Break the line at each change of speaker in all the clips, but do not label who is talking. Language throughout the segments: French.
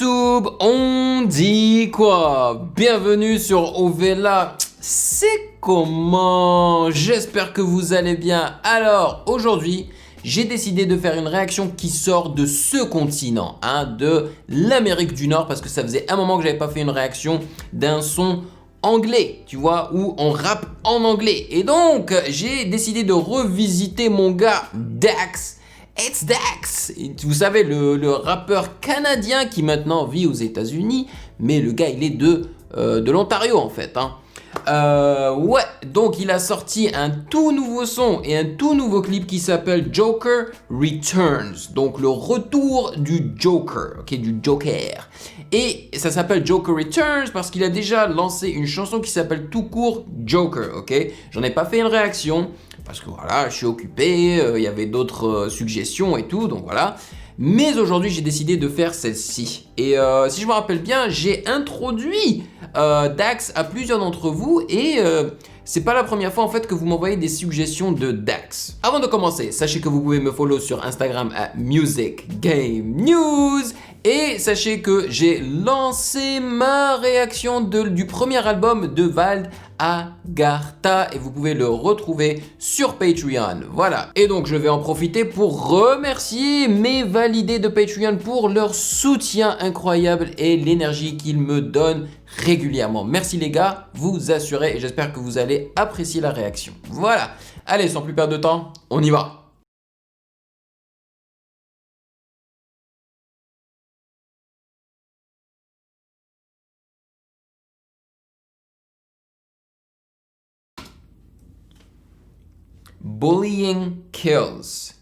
YouTube, on dit quoi? Bienvenue sur Ovela. C'est comment? J'espère que vous allez bien. Alors, aujourd'hui, j'ai décidé de faire une réaction qui sort de ce continent, de l'Amérique du Nord, parce que ça faisait un moment que j'avais pas fait une réaction d'un son anglais, tu vois, où on rappe en anglais. Et donc, j'ai décidé de revisiter mon gars Dax. It's Dax, vous savez, le rappeur canadien qui maintenant vit aux États-Unis, mais le gars il est de l'Ontario en fait. Ouais, donc il a sorti un tout nouveau son et un tout nouveau clip qui s'appelle Joker Returns, donc le retour du Joker, ok, du Joker. Et ça s'appelle Joker Returns parce qu'il a déjà lancé une chanson qui s'appelle tout court Joker, ok. J'en ai pas fait une réaction parce que voilà, je suis occupé, il y avait d'autres suggestions et tout, donc voilà. Mais aujourd'hui, j'ai décidé de faire celle-ci. Et si je me rappelle bien, j'ai introduit Dax à plusieurs d'entre vous et c'est pas la première fois en fait que vous m'envoyez des suggestions de Dax. Avant de commencer, sachez que vous pouvez me follow sur Instagram à Music Game News. Et sachez que j'ai lancé ma réaction du premier album de Vald Agartha et vous pouvez le retrouver sur Patreon. Voilà. Et donc je vais en profiter pour remercier mes validés de Patreon pour leur soutien incroyable et l'énergie qu'ils me donnent régulièrement. Merci les gars, vous assurez et j'espère que vous allez apprécier la réaction. Voilà. Allez, sans plus perdre de temps, on y va. Bullying kills.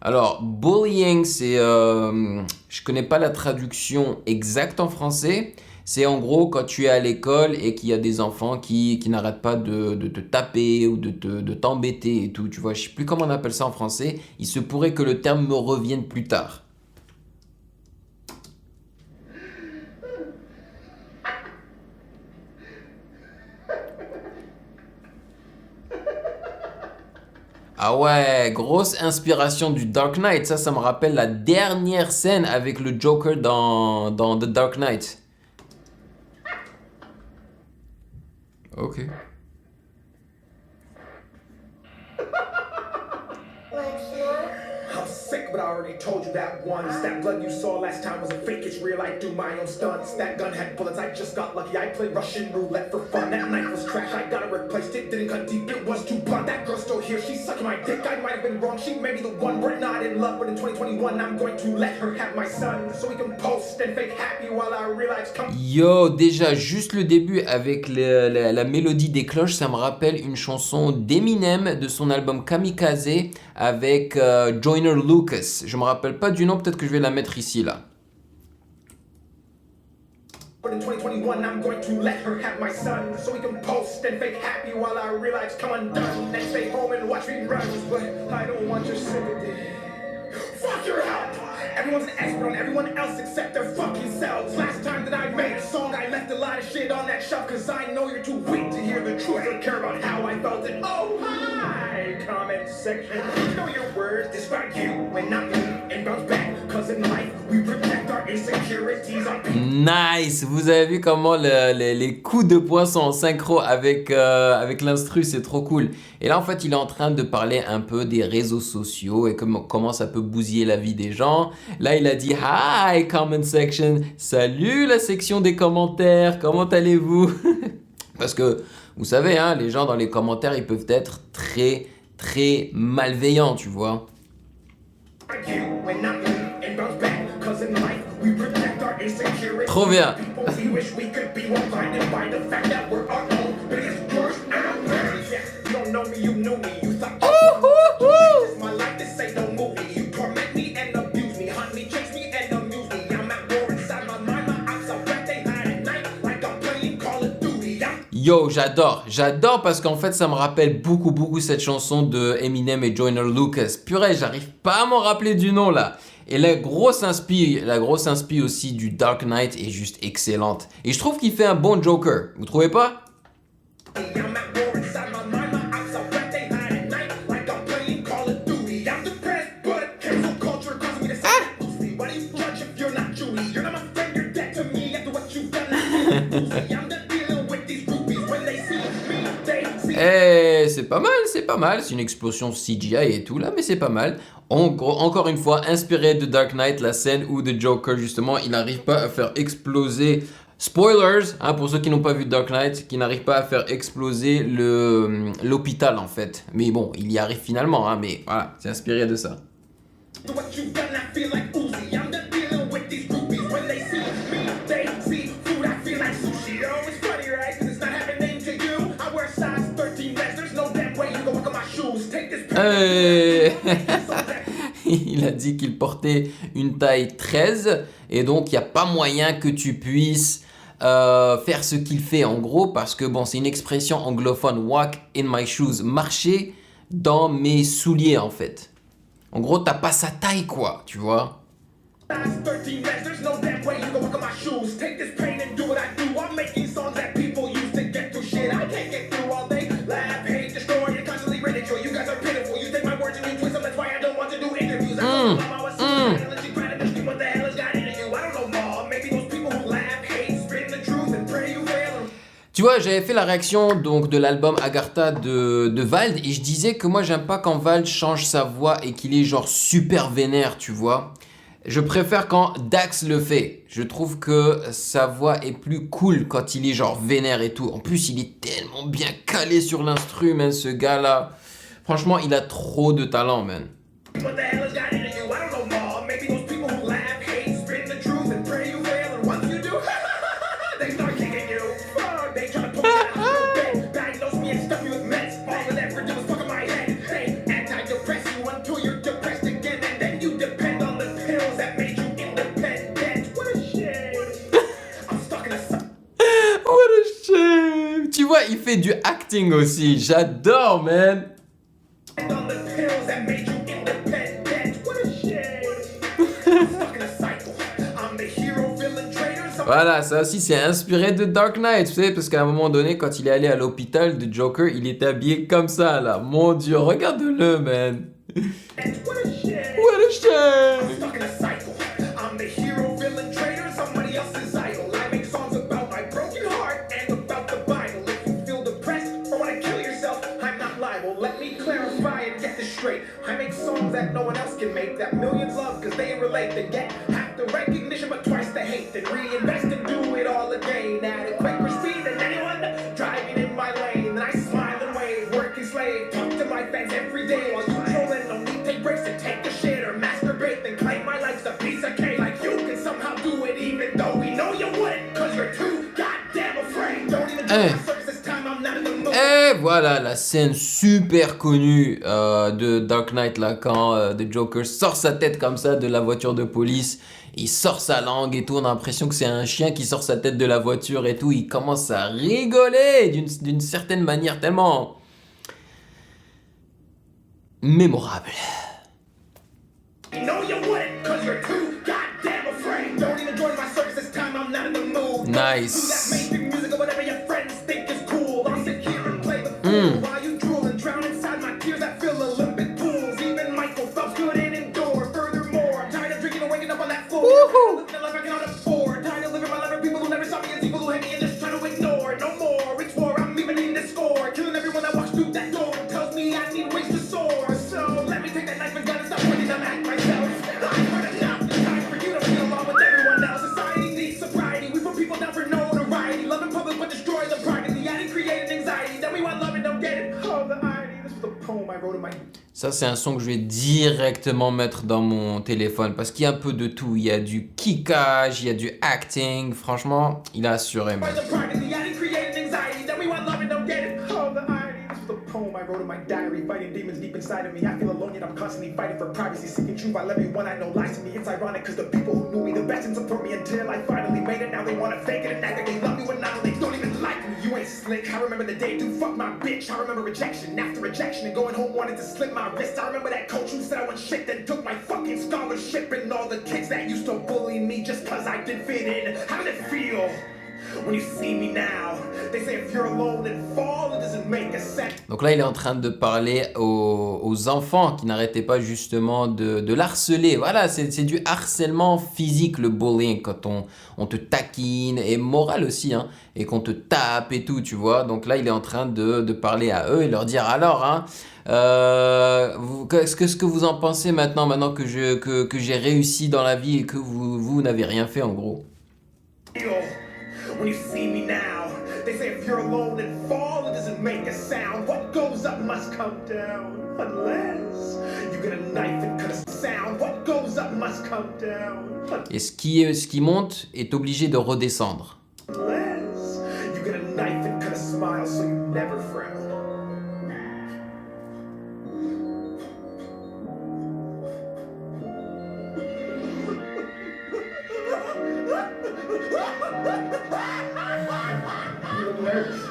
Alors, bullying, c'est... je connais pas la traduction exacte en français. C'est en gros quand tu es à l'école et qu'il y a des enfants qui n'arrêtent pas de te taper ou de t'embêter et tout. Tu vois, je sais plus comment on appelle ça en français. Il se pourrait que le terme me revienne plus tard. Ah ouais, grosse inspiration du Dark Knight. Ça me rappelle la dernière scène avec le Joker dans The Dark Knight. Ok.
I'm sick, but I already told you that once. That blood you saw last time was a fake, it's real, I do my own stunts. That gun had bullets, I just got lucky, I played Russian roulette for fun. That knife was trash, I got it replaced, it didn't cut deep, it was too blunt. That girl's still here, she's sucking my dick, I might have been wrong, she may be the one. We're not in love, but in 2021 I'm going to let her have my son. So we can post and fake happy while I realize come...
Yo, déjà, juste le début avec la mélodie des cloches, ça me rappelle une chanson d'Eminem de son album Kamikaze avec Joyner Lucas. Je me rappelle pas du nom, peut-être que je vais la mettre ici là.
But in 2021 I'm going to let her have my son. So we can post and fake happy while I realize come undone. And stay home and watch me run. But I don't want your sympathy. Fuck your help! Everyone's an expert on everyone else except their fucking selves. Last time that I made a song, I left a lot of shit on that shelf. Cause I know you're too weak to hear the truth or care about how I felt it. Oh, hi! Comment section. Know your words, describe you and not me. And bounce back. Cause in life, we protect our insecurities on people.
Nice! Vous avez vu comment les coups de poing sont en synchro avec l'instru, c'est trop cool. Et là, en fait, il est en train de parler un peu des réseaux sociaux et comment ça peut bousiller la vie des gens. Là, il a dit « Hi, comment section !» Salut la section des commentaires, comment allez-vous? Parce que, vous savez, les gens dans les commentaires, ils peuvent être très, très malveillants, tu vois. Trop bien. Yo, j'adore parce qu'en fait ça me rappelle beaucoup cette chanson de Eminem et Joyner Lucas. Purée, j'arrive pas à m'en rappeler du nom là. Et la grosse inspi aussi du Dark Knight est juste excellente. Et je trouve qu'il fait un bon Joker, vous trouvez pas?
I'm done dealing with these groupies. When they see me, they see.
Eh, c'est pas mal, c'est pas mal. C'est une explosion CGI et tout là, mais c'est pas mal. Encore une fois, inspiré de Dark Knight, la scène où The Joker, justement, il n'arrive pas à faire exploser. Spoilers, hein, pour ceux qui n'ont pas vu Dark Knight, qui n'arrive pas à faire exploser l'hôpital en fait. Mais bon, il y arrive finalement, hein, mais voilà, c'est inspiré de ça.
What you done, I feel like Uzi. I'm done dealing with these groupies. When they see me, they see food. I feel like sushi. Oh, it's funny, right? 'Cause it's not happening to you. I wear size 13 legs. There's no damn way you can walk on my shoes. Take this
Hey. Il a dit qu'il portait une taille 13 et donc il n'y a pas moyen que tu puisses faire ce qu'il fait en gros parce que bon, c'est une expression anglophone, walk in my shoes, marcher dans mes souliers en fait. En gros, t'as pas sa taille quoi, tu vois.
size 13 legs. There's no damn way you can walk on my shoes. Take this pain and do what I do. I'm making songs that people use to get through shit. I can't get through all day. Laugh, hate, destroy, and constantly ridicule. You guys are pitiful. You take my words and you twist them. That's why I don't want to do interviews. I told my mom I was suicidal and she cried and she, what the hell has got into you? I don't know, mom. Maybe those people who laugh, hate, spin the truth and pray you fail them.
Tu vois, j'avais fait la réaction donc de l'album Agartha de Vald et je disais que moi j'aime pas quand Vald change sa voix et qu'il est genre super vénère, tu vois. Je préfère quand Dax le fait. Je trouve que sa voix est plus cool quand il est genre vénère et tout. En plus, il est tellement bien calé sur l'instru, man, ce gars-là. Franchement, il a trop de talent, man.
What the hell has got into you? I don't know, mom. Maybe those people who laugh, hate, spin the truth and pray you fail. And once you do, they start kicking you. Oh, they try to put me out of bed, diagnose me and stuff me with meds. All they ever do is fuck in my head. They antidepress you until you're depressed again, and then you depend on the pills that made you independent. What a shame. I'm stuck in a
What a shame. Tu vois, il fait du acting aussi. J'adore, man.
on the pills that made you independent. What a shame. I'm stuck in a cycle. I'm the hero, villain, traitor.
Voilà, ça aussi c'est inspiré de Dark Knight, tu sais, parce qu'à un moment donné, quand il est allé à l'hôpital de Joker, il était habillé comme ça, là. Mon Dieu, regarde-le, man.
What a shame.
What a shame.
Stuck in a cycle. I'm the hero, villain, traitor, somebody else's idol. I make songs about my broken heart and about the Bible. If you feel depressed or want to kill yourself, I'm not liable. Let me clarify and get this straight. I make songs that no one else can make, that millions love because they relate. They get half the recognition but twice the hate. Then reinvest and do it all again at a quicker speed than anyone driving in my lane. Then I smile and wave, working slave, talk to my fans every day while you trolling. No need take breaks to take a shit or masturbate. Then claim my life's a piece of cake. Like you can somehow do it even though we know you wouldn't. Cause you're too goddamn afraid. Don't even do
Hey.
my service this time, I'm not in the mood.
Et voilà la scène super connue de Dark Knight, là, quand The Joker sort sa tête comme ça de la voiture de police. Il sort sa langue et tout, on a l'impression que c'est un chien qui sort sa tête de la voiture et tout. Il commence à rigoler d'une certaine manière tellement mémorable.
You know you wouldn't, cause you're too goddamn afraid. Don't even join my service this time, I'm not in the mood.
Nice.
Do that mainstream music or whatever your friends think is cool. I'll sit here and play the fool while you drool and drown inside my tears that fill Olympic pools. Even Michael Phelps couldn't endure. Furthermore, I'm tired of drinking and waking up on that floor.
Woohoo.
Living a life I cannot afford. Tired of living my life for people who never saw me as equal, who hate me and just try to ignore. No more, it's war, I'm leaving in the score. Killing everyone that walks through that door. Tells me I need ways to soar. So let me take that knife and gun and stop pointing them at myself. I've heard enough. It's time for you to feel along with everyone else. Society needs sobriety. We put people down for notoriety. Love in public but destroy the private. The addict created anxiety. Then we want love and don't get it. Oh, the irony. This was a poem I wrote in my...
Ça, c'est un son que je vais directement mettre dans mon téléphone parce qu'il y a un peu de tout. Il y a du kickage, il y a du acting. Franchement, il a assuré, man.
The private. The addict created anxiety. Then we want love and don't get it. Oh, the irony. This was a poem I wrote in my diary. Fighting demons deep inside of me. I feel alone yet I'm constantly fighting for privacy. Seeking truth while everyone I know lies to me. It's ironic because the people who knew me the best and support me until I finally made it. Now they want to fake it and act like they love me when now they don't even like me. You ain't slick. I remember the day you fucked my bitch. I remember rejection after rejection and going home wanted to slip my wrist. I remember that coach who said I was shit then took my fucking scholarship and all the kids that used to bully me just cause I didn't fit in. How did it feel when you see me now? They say if you're alone and fall, it doesn't make a sense.
Donc Donc là, il est en train de parler aux enfants qui n'arrêtaient pas justement de l'harceler. Voilà, c'est du harcèlement physique, le bullying, quand on te taquine, et moral aussi, hein, et qu'on te tape et tout, tu vois. Donc là, il est en train de parler à eux et leur dire, alors, hein, ce que vous en pensez maintenant que j'ai réussi dans la vie et que vous n'avez rien fait en gros.
When you see me now, they say if you're alone and fall, it doesn't make a sound. What goes up must come down, unless you get a knife and cut a sound. What goes up must come down.
Et ce qui monte est obligé de redescendre.
Unless you get a knife and cut a smile so you never frown. You look nervous.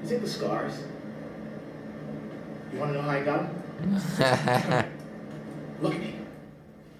Is it the scars? You want to know how I got them? Look at me.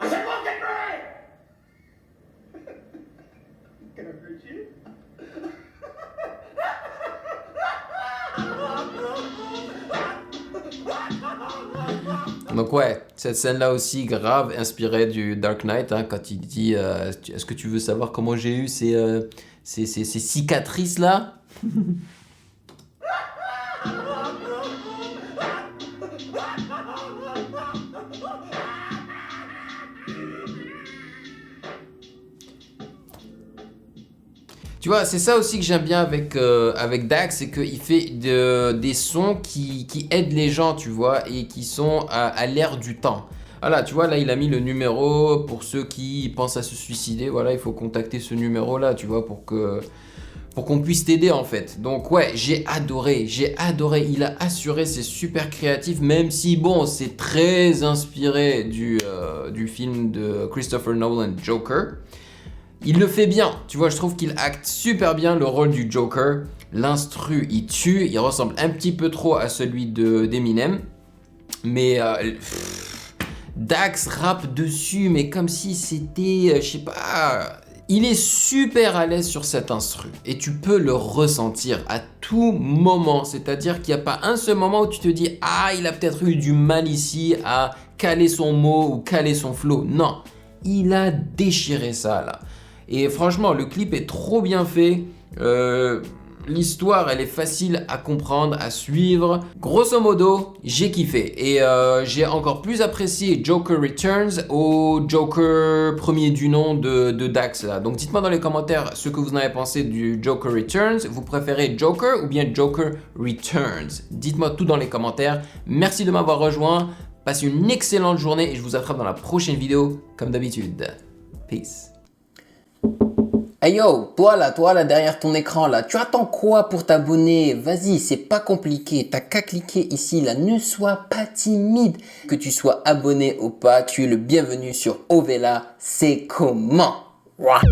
I said, look at me! Can I hurt you?
Donc ouais, cette scène-là aussi grave inspirée du Dark Knight, hein, quand il dit est-ce que tu veux savoir comment j'ai eu ces cicatrices-là? Tu vois, c'est ça aussi que j'aime bien avec Dax, c'est qu'il fait des sons qui aident les gens, tu vois, et qui sont à l'ère du temps. Voilà, tu vois, là, il a mis le numéro pour ceux qui pensent à se suicider. Voilà, il faut contacter ce numéro-là, tu vois, pour qu'on puisse t'aider, en fait. Donc, ouais, j'ai adoré. Il a assuré, c'est super créatif, même si, bon, c'est très inspiré du film de Christopher Nolan, Joker. Il le fait bien, tu vois, je trouve qu'il acte super bien le rôle du Joker. L'instru, il tue, il ressemble un petit peu trop à celui d'Eminem. Mais Dax rappe dessus, mais comme si c'était, je sais pas... Il est super à l'aise sur cet instru et tu peux le ressentir à tout moment. C'est-à-dire qu'il n'y a pas un seul moment où tu te dis « Ah, il a peut-être eu du mal ici à caler son mot ou caler son flow. » Non, il a déchiré ça là. Et franchement, le clip est trop bien fait. L'histoire, elle est facile à comprendre, à suivre. Grosso modo, j'ai kiffé. Et j'ai encore plus apprécié Joker Returns au Joker premier du nom de Dax. Là. Donc dites-moi dans les commentaires ce que vous en avez pensé du Joker Returns. Vous préférez Joker ou bien Joker Returns? Dites-moi tout dans les commentaires. Merci de m'avoir rejoint. Passez une excellente journée et je vous attrape dans la prochaine vidéo comme d'habitude. Peace.
Hey yo, toi là, derrière ton écran là, tu attends quoi pour t'abonner? Vas-y, c'est pas compliqué, t'as qu'à cliquer ici là, ne sois pas timide. Que tu sois abonné ou pas, tu es le bienvenu sur Ovela, c'est comment? Ouah.